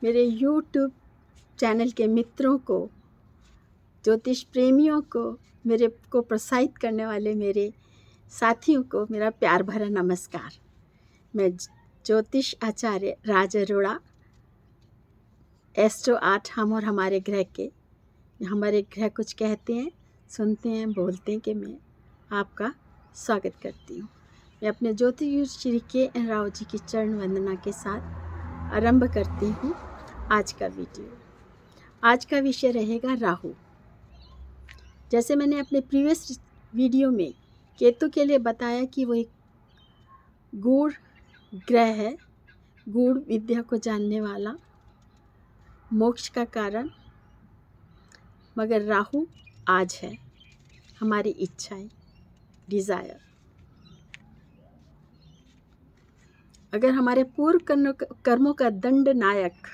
मेरे YouTube channel के मित्रों को, ज्योतिष प्रेमियों को, मेरे को प्रोत्साहित करने वाले मेरे साथियों को मेरा प्यार भरा नमस्कार। मैं ज्योतिष आचार्य राज अरोड़ा, एस्ट्रो आर्ट हम और हमारे ग्रह कुछ कहते हैं, सुनते हैं, बोलते हैं कि मैं आपका स्वागत करती हूँ। मैं अपने ज्योतिष श्री के.एन. राव जी की चरण वंदना के साथ आरंभ करती हूँ आज का वीडियो। आज का विषय रहेगा राहु। जैसे मैंने अपने प्रीवियस वीडियो में केतु के लिए बताया कि वो एक गूढ़ ग्रह है, गूढ़ विद्या को जानने वाला, मोक्ष का कारण, मगर राहु आज है हमारी इच्छाएं, डिज़ायर। अगर हमारे पूर्व कर्मों का दंड नायक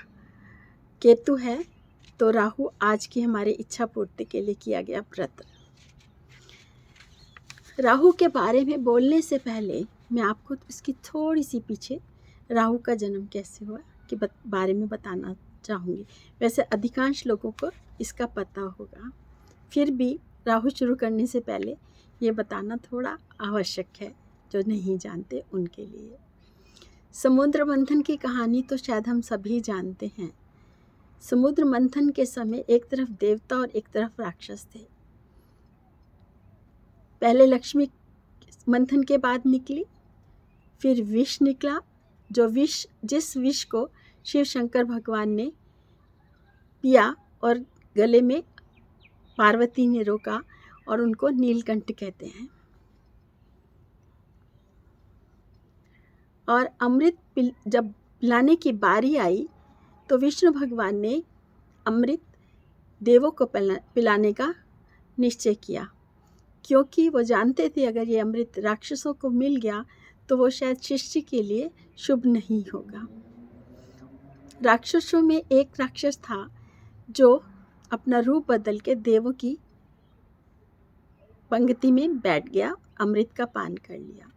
केतु है तो राहु आज की हमारी इच्छा पूर्ति के लिए किया गया व्रत। राहु के बारे में बोलने से पहले मैं आपको इसकी थोड़ी सी पीछे राहु का जन्म कैसे हुआ कि बारे में बताना चाहूँगी। वैसे अधिकांश लोगों को इसका पता होगा, फिर भी राहु शुरू करने से पहले ये बताना थोड़ा आवश्यक है जो नहीं जानते उनके लिए। समुद्र मंथन की कहानी तो शायद हम सभी जानते हैं। समुद्र मंथन के समय एक तरफ देवता और एक तरफ राक्षस थे। पहले लक्ष्मी मंथन के बाद निकली, फिर विष निकला, जिस विष को शिव शंकर भगवान ने पिया और गले में पार्वती ने रोका और उनको नीलकंठ कहते हैं। और अमृत जब पिलाने की बारी आई तो विष्णु भगवान ने अमृत देवों को पिलाने का निश्चय किया, क्योंकि वो जानते थे अगर ये अमृत राक्षसों को मिल गया तो वो शायद सृष्टि के लिए शुभ नहीं होगा। राक्षसों में एक राक्षस था जो अपना रूप बदल के देवों की पंक्ति में बैठ गया, अमृत का पान कर लिया।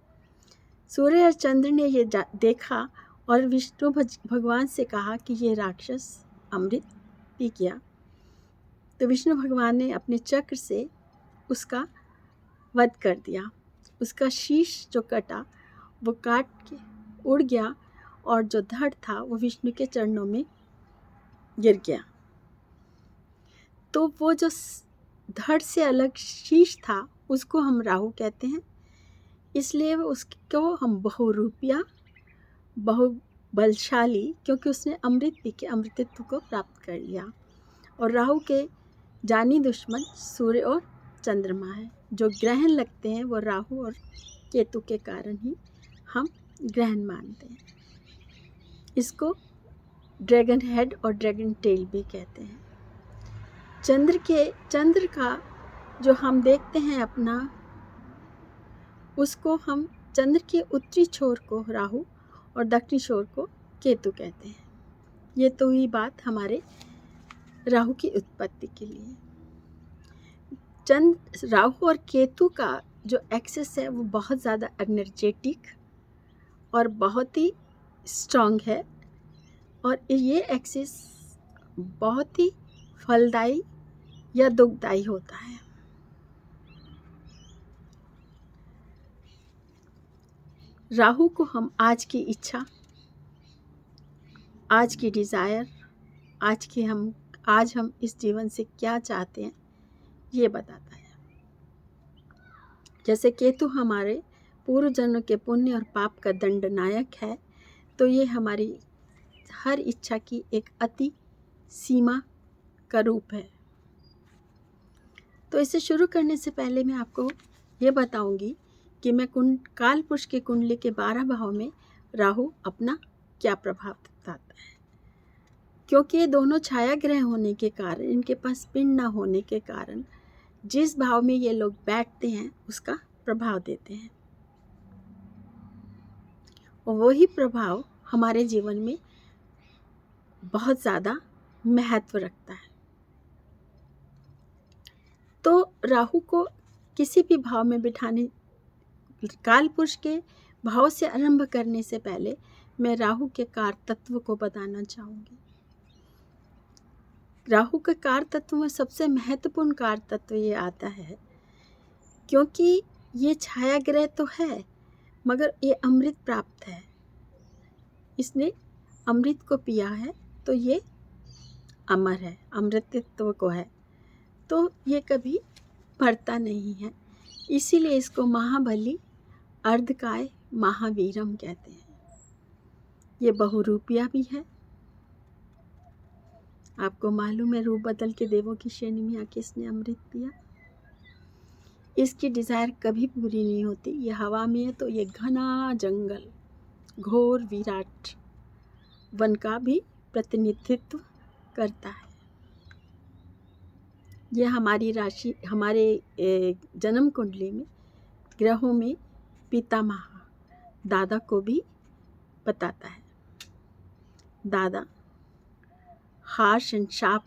सूर्य और चंद्र ने ये देखा और विष्णु भगवान से कहा कि ये राक्षस अमृत पी गया। तो विष्णु भगवान ने अपने चक्र से उसका वध कर दिया। उसका शीश जो कटा वो काट के उड़ गया और जो धड़ था वो विष्णु के चरणों में गिर गया। तो वो जो धड़ से अलग शीश था उसको हम राहु कहते हैं, इसलिए उसको हम बहुरूपिया, बहुबलशाली, क्योंकि उसने अमृत पी के अमृतत्व को प्राप्त कर लिया। और राहु के जानी दुश्मन सूर्य और चंद्रमा है। जो ग्रहण लगते हैं वो राहु और केतु के कारण ही हम ग्रहण मानते हैं। इसको ड्रैगन हेड और ड्रैगन टेल भी कहते हैं। चंद्र का जो हम देखते हैं अपना, उसको हम चंद्र के उत्तरी छोर को राहु और दक्षिणी छोर को केतु कहते हैं। ये तो हुई बात हमारे राहु की उत्पत्ति के लिए। राहु और केतु का जो एक्सेस है वो बहुत ज़्यादा एनर्जेटिक और बहुत ही स्ट्रॉन्ग है, और ये एक्सेस बहुत ही फलदायी या दुखदायी होता है। राहु को हम आज की इच्छा, आज की डिज़ायर, आज हम इस जीवन से क्या चाहते हैं ये बताता है। जैसे केतु हमारे पूर्व जन्म के पुण्य और पाप का दंड नायक है, तो ये हमारी हर इच्छा की एक अति सीमा का रूप है। तो इसे शुरू करने से पहले मैं आपको ये बताऊंगी कि मैं काल पुरुष के कुंडली के 12 भाव में राहु अपना क्या प्रभाव दिखाता है। क्योंकि ये दोनों छाया ग्रह होने के कारण, इनके पास पिंड ना होने के कारण, जिस भाव में ये लोग बैठते हैं उसका प्रभाव देते हैं, और वही प्रभाव हमारे जीवन में बहुत ज़्यादा महत्व रखता है। तो राहु को किसी भी भाव में बिठाने, काल पुरुष के भाव से आरंभ करने से पहले मैं राहु के कार तत्व को बताना चाहूँगी। राहु के कार तत्व में सबसे महत्वपूर्ण कार तत्व ये आता है, क्योंकि ये छाया ग्रह तो है मगर ये अमृत प्राप्त है, इसने अमृत को पिया है तो ये अमर है, अमृतत्व को है, तो ये कभी मरता नहीं है। इसीलिए इसको महाबली अर्धकाय महावीरम कहते हैं। ये बहुरूपिया भी है। आपको मालूम है, रूप बदल के देवों की श्रेणी में आके इसने अमृत पिया। इसकी डिज़ायर कभी पूरी नहीं होती। ये हवा में है तो ये घना जंगल, घोर विराट वन का भी प्रतिनिधित्व करता है। यह हमारी राशि, हमारे जन्म कुंडली में ग्रहों में पितामह दादा को भी बताता है। दादा हार्श एंड शार्प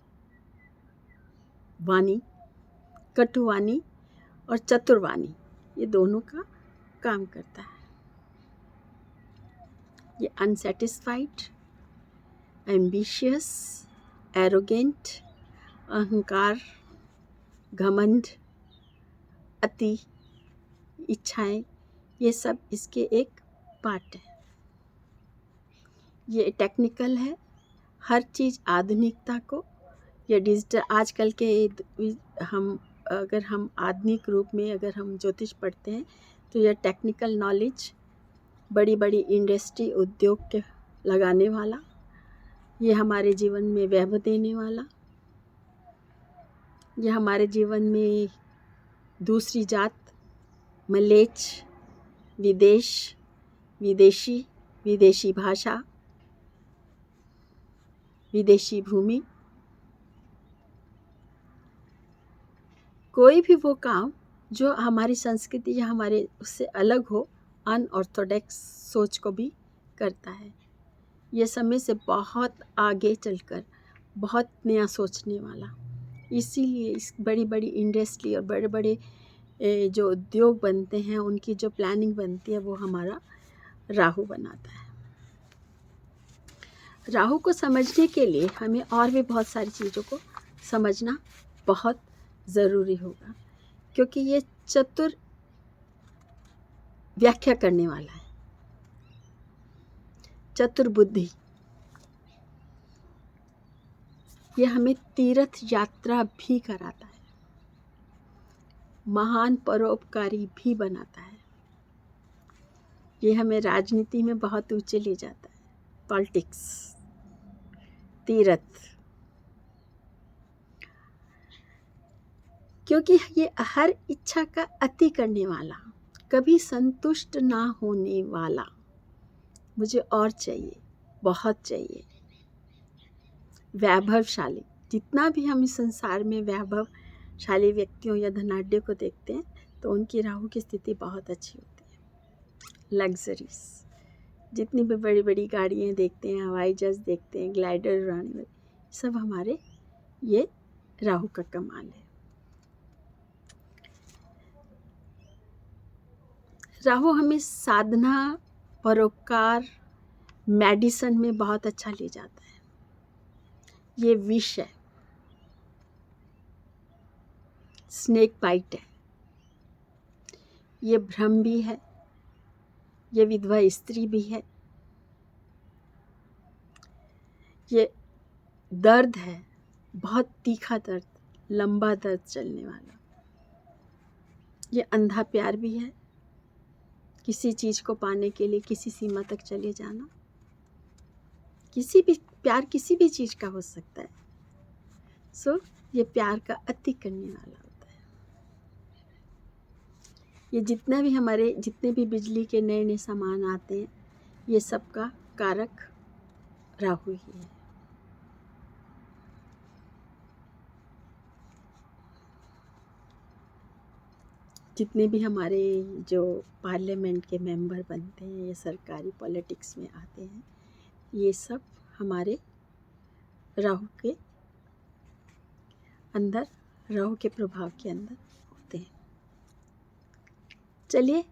वाणी, कटुवाणी और चतुर्वाणी, ये दोनों का काम करता है। ये अनसेटिस्फाइड, एम्बिशियस, एरोगेंट, अहंकार, घमंड, अति इच्छाएं, ये सब इसके एक पार्ट है। ये टेक्निकल है, हर चीज़ आधुनिकता को, ये डिजिटल आजकल के अगर हम आधुनिक रूप में अगर हम ज्योतिष पढ़ते हैं तो यह टेक्निकल नॉलेज, बड़ी बड़ी इंडस्ट्री उद्योग के लगाने वाला, ये हमारे जीवन में वैभव देने वाला, यह हमारे जीवन में दूसरी जात, मलेच्छ, विदेश, विदेशी, विदेशी भाषा, विदेशी भूमि, कोई भी वो काम जो हमारी संस्कृति या हमारे उससे अलग हो, अनऑर्थोडॉक्स सोच को भी करता है। ये समय से बहुत आगे चलकर बहुत नया सोचने वाला, इसीलिए इस बड़ी बड़ी इंडस्ट्री और बड़े बड़े जो उद्योग बनते हैं उनकी जो प्लानिंग बनती है वो हमारा राहु बनाता है। राहु को समझने के लिए हमें और भी बहुत सारी चीज़ों को समझना बहुत ज़रूरी होगा, क्योंकि ये चतुर व्याख्या करने वाला है, चतुर बुद्धि। ये हमें तीर्थ यात्रा भी कराता है, महान परोपकारी भी बनाता है। ये हमें राजनीति में बहुत ऊंचे ले जाता है, पॉलिटिक्स, तीर्थ, क्योंकि ये हर इच्छा का अति करने वाला, कभी संतुष्ट ना होने वाला, मुझे और चाहिए, बहुत चाहिए, वैभवशाली। जितना भी हम इस संसार में वैभवशाली व्यक्तियों या धनाढ्य को देखते हैं तो उनकी राहु की स्थिति बहुत अच्छी होती है। लग्जरीज, जितनी भी बड़ी बड़ी गाड़ियाँ देखते हैं, हवाई जहाज देखते हैं, ग्लाइडर उड़ाने वाले, सब हमारे ये राहु का कमाल है। राहु हमें साधना, परोपकार, मेडिसिन में बहुत अच्छा ले जाता है। ये विष है, स्नेक बाइट है, ये भ्रम भी है, ये विधवा स्त्री भी है, ये दर्द है, बहुत तीखा दर्द, लंबा दर्द चलने वाला, ये अंधा प्यार भी है, किसी चीज़ को पाने के लिए किसी सीमा तक चले जाना। किसी भी प्यार किसी भी चीज़ का हो सकता है। ये प्यार का अति करने वाला होता है। ये जितने भी बिजली के नए नए सामान आते हैं, ये सब का कारक राहु ही है। जितने भी हमारे जो पार्लियामेंट के मेंबर बनते हैं या सरकारी पॉलिटिक्स में आते हैं, ये सब हमारे राहु के अंदर, राहु के प्रभाव के अंदर होते हैं। चलिए,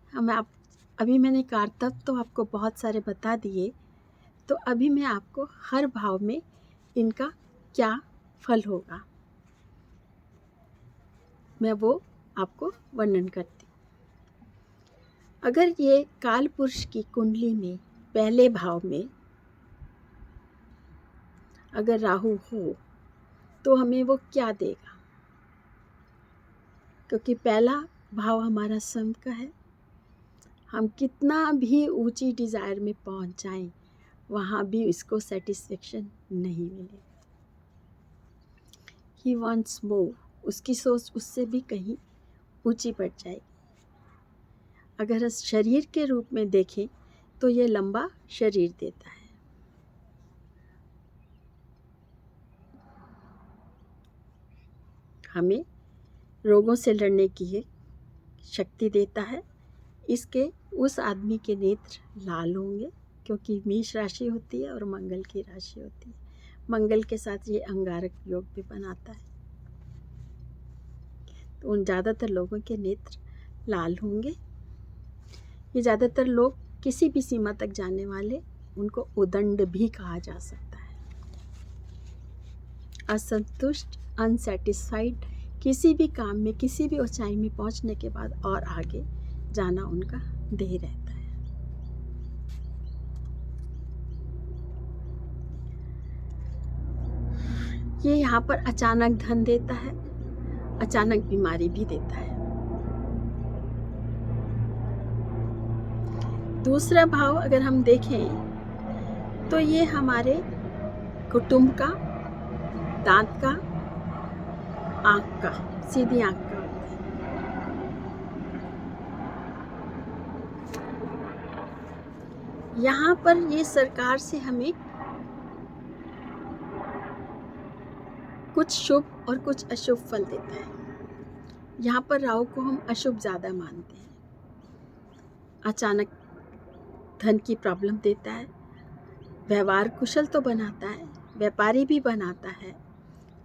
अभी मैंने कारतत्व तो आपको बहुत सारे बता दिए, तो अभी मैं आपको हर भाव में इनका क्या फल होगा। मैं वो आपको वर्णन करती हूँ। अगर ये काल पुरुष की कुंडली में पहले भाव में अगर राहु हो तो हमें वो क्या देगा, क्योंकि पहला भाव हमारा सम का है। हम कितना भी ऊंची डिज़ायर में पहुंच जाएं, वहाँ भी इसको सेटिस्फेक्शन नहीं मिलेगा। ही वांट्स मोर, उसकी सोच उससे भी कहीं ऊंची बढ़ जाएगी। अगर इस शरीर के रूप में देखें तो ये लंबा शरीर देता है, हमें रोगों से लड़ने की ये शक्ति देता है। इसके उस आदमी के नेत्र लाल होंगे, क्योंकि मेष राशि होती है और मंगल की राशि होती है। मंगल के साथ ये अंगारक योग भी बनाता है, तो उन ज़्यादातर लोगों के नेत्र लाल होंगे। ये ज़्यादातर लोग किसी भी सीमा तक जाने वाले, उनको उदंड भी कहा जा सकता है। असंतुष्ट, अनसेटिस्फाइड, किसी भी काम में किसी भी ऊंचाई में पहुंचने के बाद और आगे जाना उनका ध्येय रहता है। ये यहाँ पर अचानक धन देता है, अचानक बीमारी भी देता है। दूसरा भाव अगर हम देखें तो ये हमारे कुटुंब का, दांत का, आँख का, सीधी आँख का होता है। यहाँ पर ये सरकार से हमें कुछ शुभ और कुछ अशुभ फल देता है। यहाँ पर राहु को हम अशुभ ज़्यादा मानते हैं। अचानक धन की प्रॉब्लम देता है, व्यवहार कुशल तो बनाता है, व्यापारी भी बनाता है,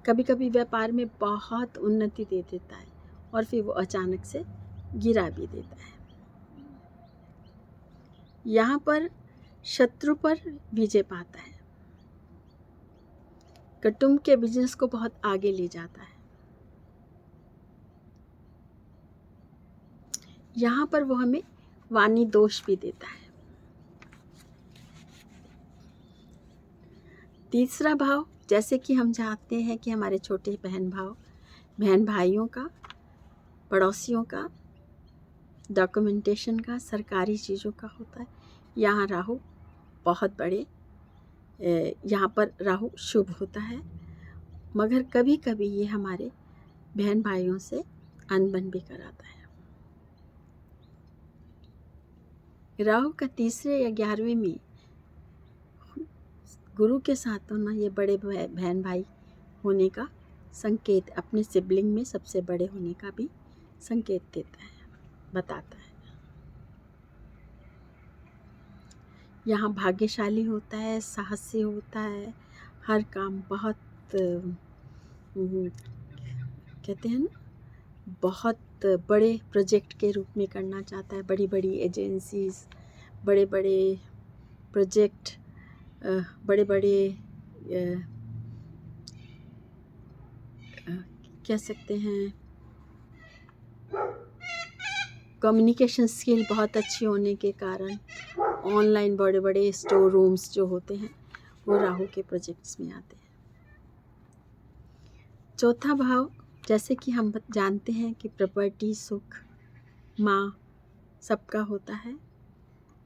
कभी कभी व्यापार में बहुत उन्नति दे देता है और फिर वो अचानक से गिरा भी देता है। यहाँ पर शत्रु पर विजय पाता है, कुटुंब के बिजनेस को बहुत आगे ले जाता है। यहाँ पर वो हमें वाणी दोष भी देता है। तीसरा भाव, जैसे कि हम जानते हैं कि हमारे छोटे बहन भाइयों का, पड़ोसियों का, डॉक्यूमेंटेशन का, सरकारी चीज़ों का होता है। यहाँ राहु बहुत बड़े, यहाँ पर राहु शुभ होता है, मगर कभी कभी ये हमारे बहन भाइयों से अनबन भी कराता है। राहु का तीसरे या 11वें में गुरु के साथ होना, ये बड़े बहन भाई होने का संकेत, अपने सिबलिंग में सबसे बड़े होने का भी संकेत देता है, बताता है। यहाँ भाग्यशाली होता है, साहसी होता है, हर काम बहुत कहते हैं ना, बहुत बड़े प्रोजेक्ट के रूप में करना चाहता है। बड़ी बड़ी एजेंसीज, बड़े बड़े प्रोजेक्ट, बड़े बड़े कह सकते हैं, कम्युनिकेशन स्किल बहुत अच्छी होने के कारण ऑनलाइन बड़े बड़े स्टोर रूम्स जो होते हैं वो राहु के प्रोजेक्ट्स में आते हैं। चौथा भाव, जैसे कि हम जानते हैं कि प्रॉपर्टी, सुख, माँ सबका होता है।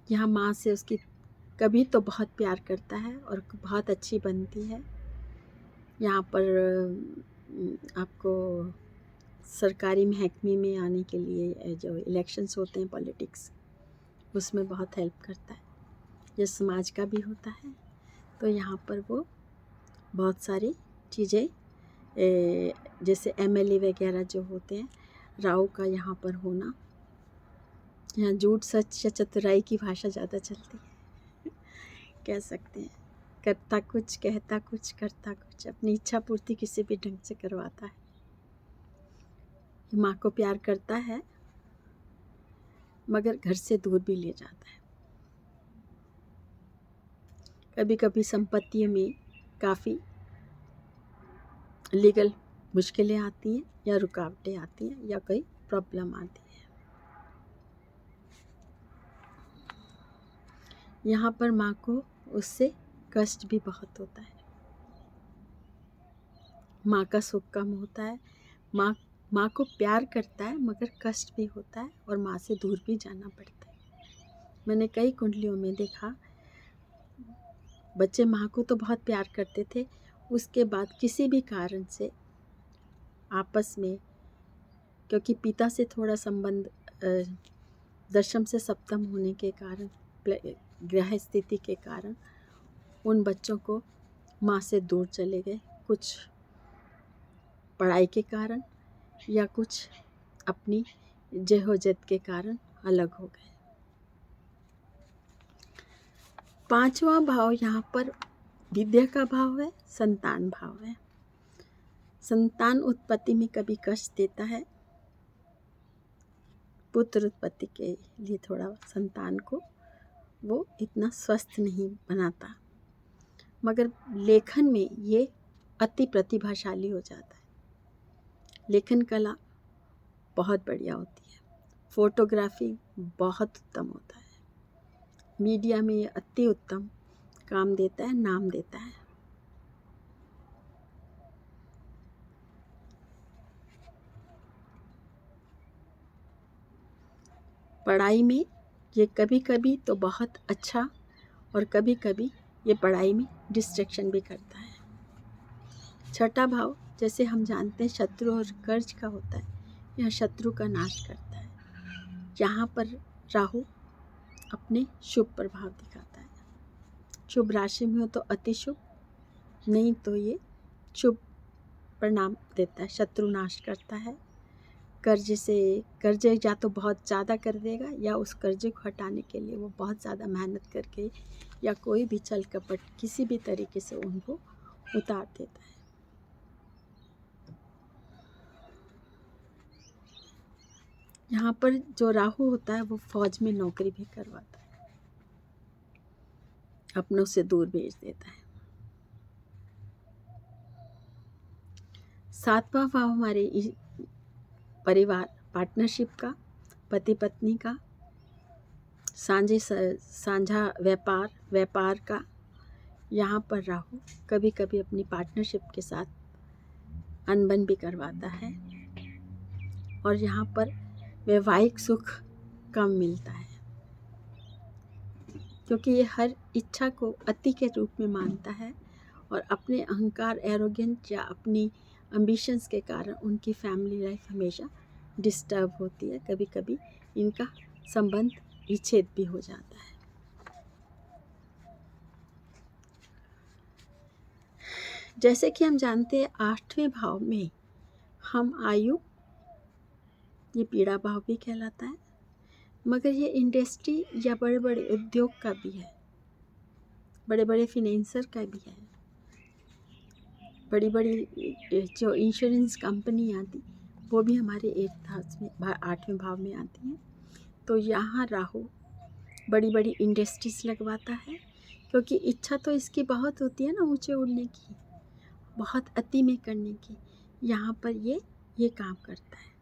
यहाँ माँ से उसकी कभी तो बहुत प्यार करता है और बहुत अच्छी बनती है। यहाँ पर आपको सरकारी महकमे में आने के लिए जो इलेक्शंस होते हैं, पॉलिटिक्स, उसमें बहुत हेल्प करता है। ये समाज का भी होता है, तो यहाँ पर वो बहुत सारी चीज़ें, जैसे एमएलए वगैरह जो होते हैं, राहु का यहाँ पर होना, यहाँ झूठ सच या चतुराई की भाषा ज़्यादा चलती है, कह सकते हैं। करता कुछ, कहता कुछ, करता कुछ, अपनी इच्छा पूर्ति किसी भी ढंग से करवाता है। माँ को प्यार करता है मगर घर से दूर भी ले जाता है। कभी कभी संपत्तियों में काफ़ी लीगल मुश्किलें आती हैं या रुकावटें आती हैं या कोई प्रॉब्लम आती है। यहाँ पर माँ को उससे कष्ट भी बहुत होता है। माँ का सुख कम होता है। माँ को प्यार करता है मगर कष्ट भी होता है और माँ से दूर भी जाना पड़ता है। मैंने कई कुंडलियों में देखा, बच्चे माँ को तो बहुत प्यार करते थे, उसके बाद किसी भी कारण से आपस में, क्योंकि पिता से थोड़ा संबंध दशम से सप्तम होने के कारण, ग्रह स्थिति के कारण उन बच्चों को माँ से दूर चले गए, कुछ पढ़ाई के कारण या कुछ अपनी जहोजत के कारण अलग हो गए। 5वां भाव यहाँ पर विद्या का भाव है, संतान भाव है। संतान उत्पत्ति में कभी कष्ट देता है, पुत्र उत्पत्ति के लिए थोड़ा संतान को वो इतना स्वस्थ नहीं बनाता, मगर लेखन में ये अति प्रतिभाशाली हो जाता है। लेखन कला बहुत बढ़िया होती है, फोटोग्राफी बहुत उत्तम होता है, मीडिया में ये अति उत्तम काम देता है, नाम देता है। पढ़ाई में ये कभी कभी तो बहुत अच्छा और कभी कभी ये पढ़ाई में डिस्ट्रैक्शन भी करता है। 6ठा भाव जैसे हम जानते हैं शत्रु और कर्ज का होता है, यह शत्रु का नाश करता है। यहाँ पर राहु अपने शुभ प्रभाव दिखाता है। शुभ राशि में हो तो अति शुभ, नहीं तो ये शुभ परिणाम देता है, शत्रु नाश करता है। कर्जे या तो बहुत ज़्यादा कर देगा या उस कर्जे को हटाने के लिए वो बहुत ज़्यादा मेहनत करके या कोई भी छल कपट किसी भी तरीके से उनको उतार देता है। यहाँ पर जो राहु होता है वो फौज में नौकरी भी करवाता है, अपनों से दूर भेज देता है। 7वां भाव हमारे परिवार, पार्टनरशिप का, पति पत्नी का, साझा व्यापार का। यहाँ पर राहु कभी कभी अपनी पार्टनरशिप के साथ अनबन भी करवाता है और यहाँ पर वैवाहिक सुख कम मिलता है, क्योंकि ये हर इच्छा को अति के रूप में मानता है और अपने अहंकार, एरोगेंस या अपनी एम्बिशंस के कारण उनकी फैमिली लाइफ हमेशा डिस्टर्ब होती है। कभी कभी इनका संबंध विच्छेद भी हो जाता है। जैसे कि हम जानते हैं 8वें भाव में हम आयु, ये पीड़ा भाव भी कहलाता है, मगर ये इंडस्ट्री या बड़े बड़े उद्योग का भी है, बड़े बड़े फिनेंसर का भी है, बड़ी बड़ी जो इंश्योरेंस कंपनी आती वो भी हमारे 8वें भाव में आती हैं। तो यहाँ राहु बड़ी बड़ी इंडस्ट्रीज लगवाता है, क्योंकि इच्छा तो इसकी बहुत होती है ना ऊंचे उड़ने की, बहुत अति में करने की। यहाँ पर ये काम करता है।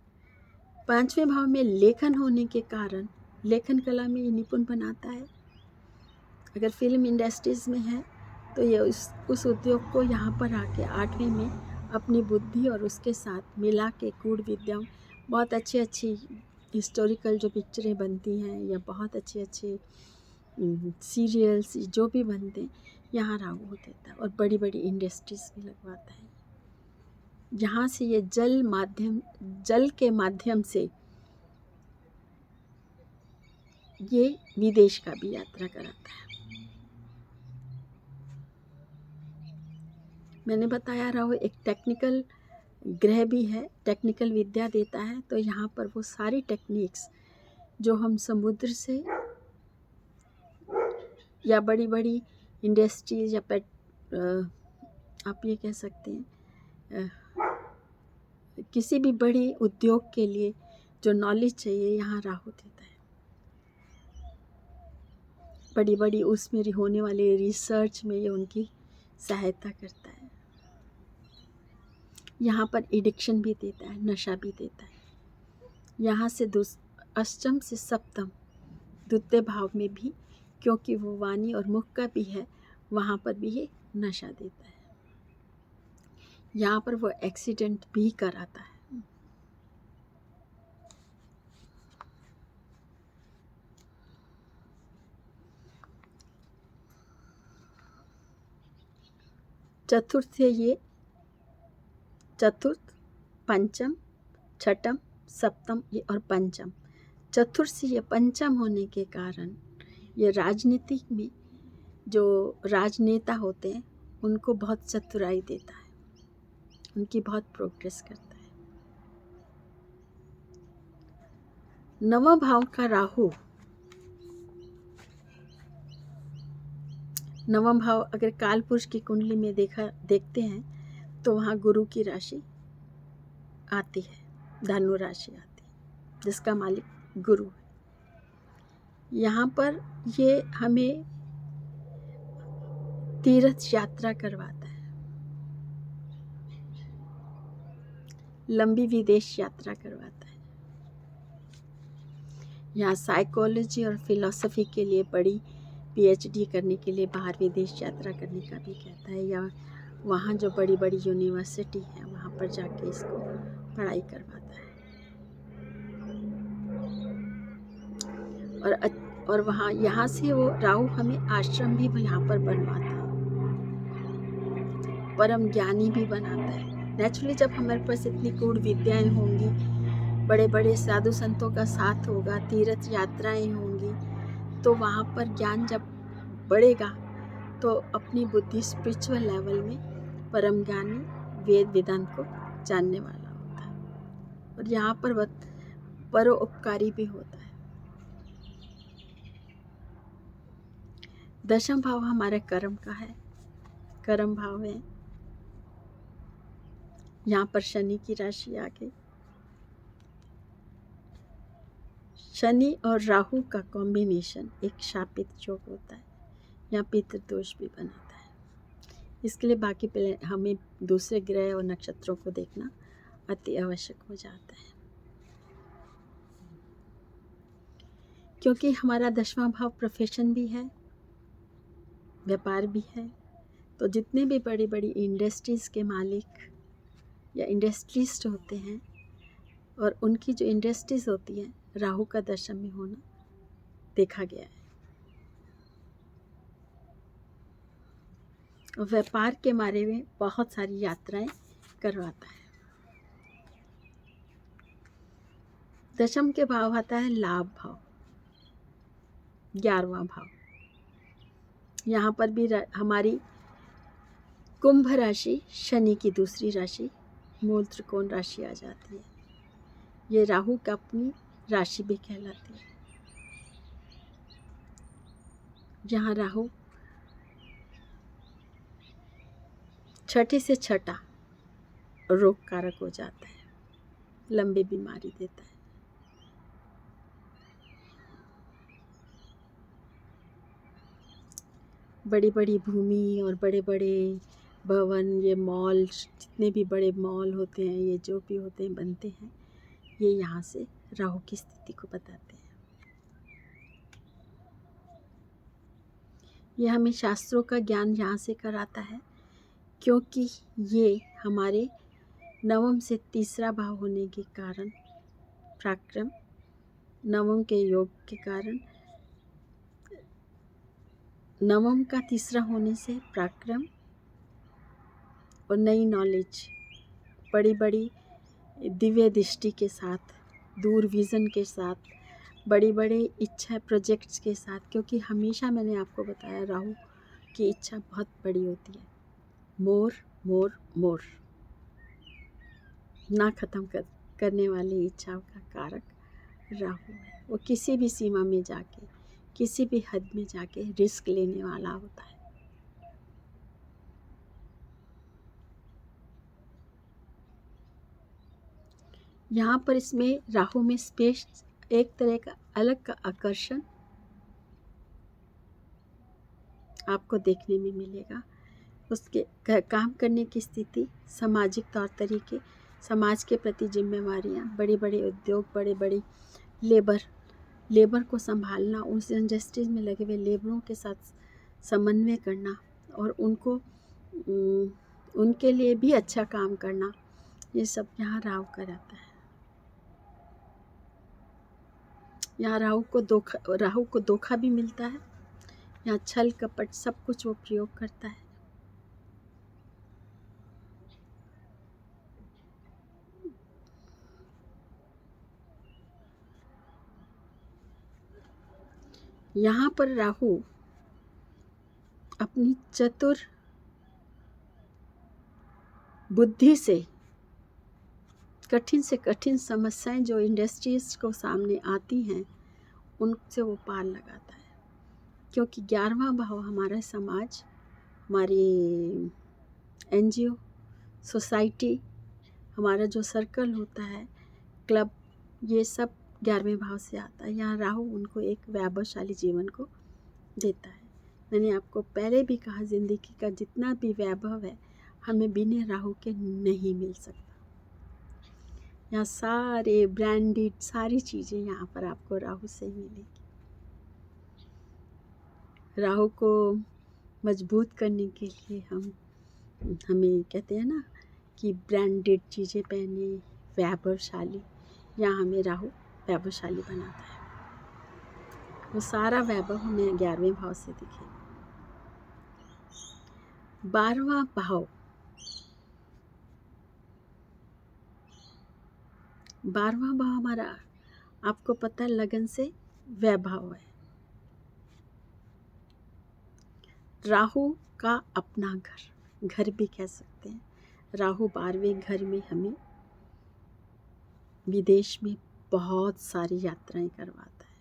5वें भाव में लेखन होने के कारण लेखन कला में ये निपुण बनाता है। अगर फिल्म इंडस्ट्रीज़ में है तो ये उस उद्योग को यहाँ पर आके 8वें में अपनी बुद्धि और उसके साथ मिला के कूट विद्या, बहुत अच्छी हिस्टोरिकल जो पिक्चरें बनती हैं या बहुत अच्छे सीरियल्स जो भी बनते हैं, यहाँ राहु देता है और बड़ी बड़ी इंडस्ट्रीज़ भी लगवाता है। यहाँ से ये जल के माध्यम से ये विदेश का भी यात्रा कराता है। मैंने बताया राहु एक टेक्निकल ग्रह भी है, टेक्निकल विद्या देता है। तो यहाँ पर वो सारी टेक्निक्स जो हम समुद्र से या बड़ी बड़ी इंडस्ट्रीज या आप ये कह सकते हैं किसी भी बड़ी उद्योग के लिए जो नॉलेज चाहिए, यहाँ राहु देता है। बड़ी बड़ी उसमें होने वाली रिसर्च में ये उनकी सहायता करता है। यहाँ पर एडिक्शन भी देता है, नशा भी देता है। यहाँ से अष्टम से सप्तम द्वितीय भाव में भी, क्योंकि वो वाणी और मुख का भी है, वहाँ पर भी ये नशा देता है। यहाँ पर वो एक्सीडेंट भी कराता है। चतुर्थ है ये, चतुर्थ, पंचम, छठम, सप्तम ये और पंचम। चतुर्थ से ये पंचम होने के कारण ये राजनीति में जो राजनेता होते हैं उनको बहुत चतुराई देता है, उनकी बहुत प्रोग्रेस करता है। नवम भाव का राहु, नवम भाव अगर काल पुरुष की कुंडली में देखते हैं तो वहाँ गुरु की राशि आती है, धनु राशि आती है, जिसका मालिक गुरु है। यहाँ पर ये हमें तीर्थ यात्रा करवाता है, लंबी विदेश यात्रा करवाता है। यहाँ साइकोलॉजी और फिलॉसफी के लिए बड़ी पीएचडी करने के लिए बाहर विदेश यात्रा करने का भी कहता है, या वहाँ जो बड़ी बड़ी यूनिवर्सिटी है वहाँ पर जाके इसको पढ़ाई करवाता है। और वहाँ यहाँ से वो राहु हमें आश्रम भी यहाँ पर बनवाता है, परम ज्ञानी भी बनाता है। नेचुरली जब हमारे पास इतनी गूढ़ विद्याएं होंगी, बड़े बड़े साधु संतों का साथ होगा, तीर्थ यात्राएं होंगी, तो वहाँ पर ज्ञान जब बढ़ेगा तो अपनी बुद्धि स्पिरिचुअल लेवल में परम ज्ञानी वेद वेदांत को जानने वाला होता है। और यहाँ पर परोपकारी भी होता है। दशम भाव हमारे कर्म का है, कर्म भाव है। यहाँ पर शनि की राशि आ गई। शनि और राहु का कॉम्बिनेशन एक शापित योग होता है, यहाँ पितृदोष भी बनाता है। इसके लिए बाकी पहले हमें दूसरे ग्रह और नक्षत्रों को देखना अति आवश्यक हो जाता है, क्योंकि हमारा दसवां भाव प्रोफेशन भी है, व्यापार भी है। तो जितने भी बड़ी बड़ी इंडस्ट्रीज़ के मालिक या इंडस्ट्रिस्ट होते हैं और उनकी जो इंडस्ट्रीज़ होती हैं, राहु का दशम में होना देखा गया है। व्यापार के बारे में बहुत सारी यात्राएं करवाता है। दशम के भाव आता है लाभ भाव, 11वां भाव। यहाँ पर भी हमारी कुंभ राशि शनि की दूसरी राशि मूल त्रिकोण राशि आ जाती है। ये राहु का अपनी राशि भी कहलाती है। जहाँ राहु छठे से छठा रोग कारक हो जाता है, लंबी बीमारी देता है। बड़ी बड़ी भूमि और बड़े बड़े भवन, ये मॉल, जितने भी बड़े मॉल होते हैं, ये जो भी होते हैं बनते हैं, ये यहाँ से राहु की स्थिति को बताते हैं। ये हमें शास्त्रों का ज्ञान यहाँ से कराता है, क्योंकि ये हमारे नवम से तीसरा भाव होने के कारण पराक्रम, नवम के योग के कारण, नवम का तीसरा होने से पराक्रम और नई नॉलेज, बड़ी बड़ी दिव्य दृष्टि के साथ, दूर विज़न के साथ, बड़ी बड़ी इच्छा प्रोजेक्ट्स के साथ, क्योंकि हमेशा मैंने आपको बताया राहु की इच्छा बहुत बड़ी होती है। मोर मोर मोर, ना ख़त्म करने वाली इच्छाओं का कारक राहु है। वो किसी भी सीमा में जाके, किसी भी हद में जाके रिस्क लेने वाला होता है। यहाँ पर इसमें राहु में स्पेस एक तरह का अलग का आकर्षण आपको देखने में मिलेगा, उसके काम करने की स्थिति, सामाजिक तौर तरीके, समाज के प्रति जिम्मेवारियाँ, बड़े बड़े उद्योग, बड़े बड़े लेबर को संभालना, उस इंडस्ट्रीज में लगे हुए लेबरों के साथ समन्वय करना और उनके लिए भी अच्छा काम करना, ये सब यहाँ राहु का रहता है। यहाँ राहु को धोखा भी मिलता है। यहाँ छल कपट सब कुछ वो प्रयोग करता है। यहाँ पर राहु अपनी चतुर बुद्धि से कठिन समस्याएं जो इंडस्ट्रीज को सामने आती हैं उनसे वो पार लगाता है, क्योंकि 11वां भाव हमारा समाज, हमारी NGO, सोसाइटी, हमारा जो सर्कल होता है, क्लब, ये सब 11वें भाव से आता है। यहाँ राहु उनको एक वैभवशाली जीवन को देता है। मैंने आपको पहले भी कहा, ज़िंदगी का जितना भी वैभव है हमें बिना राहु के नहीं मिल सकता। यहाँ सारे ब्रांडेड सारी चीज़ें यहाँ पर आपको राहु से ही मिलेगी। राहु को मजबूत करने के लिए हमें कहते हैं ना कि ब्रांडेड चीज़ें पहने, वैभवशाली, यहाँ हमें राहु वैभवशाली बनाता है। वो सारा वैभव हमें 11वें भाव से दिखेगा। 12वां भाव, 12वां भाव हमारा, आपको पता है, लगन से वैभव है। राहु का अपना घर भी कह सकते हैं। राहु 12वें घर में हमें विदेश में बहुत सारी यात्राएं करवाता है,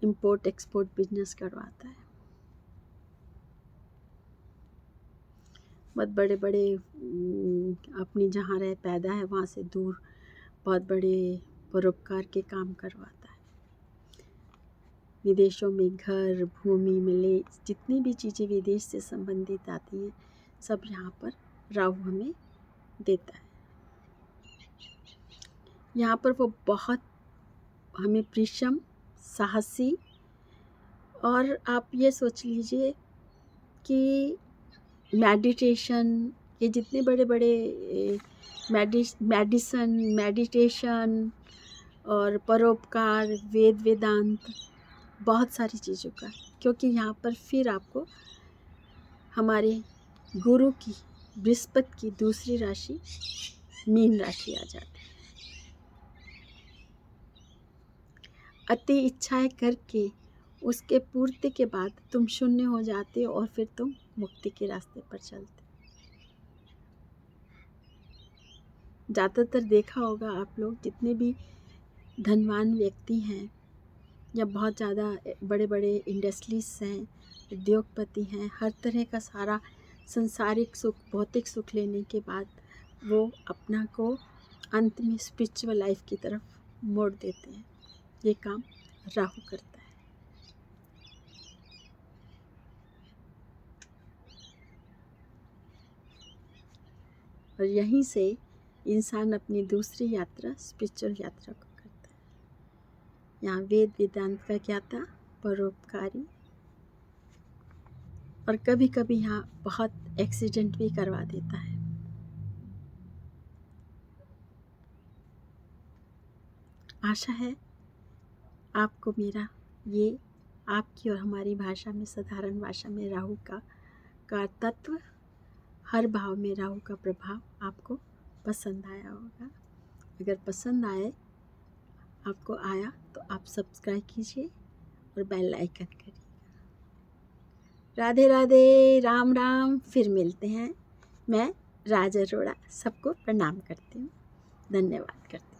इंपोर्ट एक्सपोर्ट बिजनेस करवाता है। बहुत बड़े बड़े अपनी जहाँ रह पैदा है वहाँ से दूर बहुत बड़े परोपकार के काम करवाता है। विदेशों में घर, भूमि, मिले, जितनी भी चीज़ें विदेश से संबंधित आती हैं सब यहाँ पर राहु हमें देता है। यहाँ पर वो बहुत हमें परिश्रम, साहसी, और आप ये सोच लीजिए कि मेडिटेशन, ये जितने बड़े बड़े मेडिटेशन और परोपकार, वेदांत, बहुत सारी चीज़ों का, क्योंकि यहाँ पर फिर आपको हमारे गुरु की, बृहस्पति की दूसरी राशि मीन राशि आ जाती है। अति इच्छाएं करके उसके पूर्ति के बाद तुम शून्य हो जाते हो और फिर तुम मुक्ति के रास्ते पर चलते। ज़्यादातर देखा होगा आप लोग, जितने भी धनवान व्यक्ति हैं या बहुत ज़्यादा बड़े बड़े इंडस्ट्रीज हैं, उद्योगपति हैं, हर तरह का सारा संसारिक सुख, भौतिक सुख लेने के बाद वो अपना को अंत में स्पिरिचुअल लाइफ की तरफ मोड़ देते हैं। ये काम राहु करता है। और यहीं से इंसान अपनी दूसरी यात्रा, स्पिरिचुअल यात्रा को करता है। यहाँ वेदांत का ज्ञाता, परोपकारी, और कभी कभी यहाँ बहुत एक्सीडेंट भी करवा देता है। आशा है आपको मेरा ये, आपकी और हमारी भाषा में, साधारण भाषा में राहु का तत्व, हर भाव में राहु का प्रभाव आपको पसंद आया होगा। अगर पसंद आपको आया तो आप सब्सक्राइब कीजिए और बेल आइकन करिए। राधे राधे, राम राम। फिर मिलते हैं। मैं राज अरोड़ा सबको प्रणाम करती हूँ, धन्यवाद करती हूँ।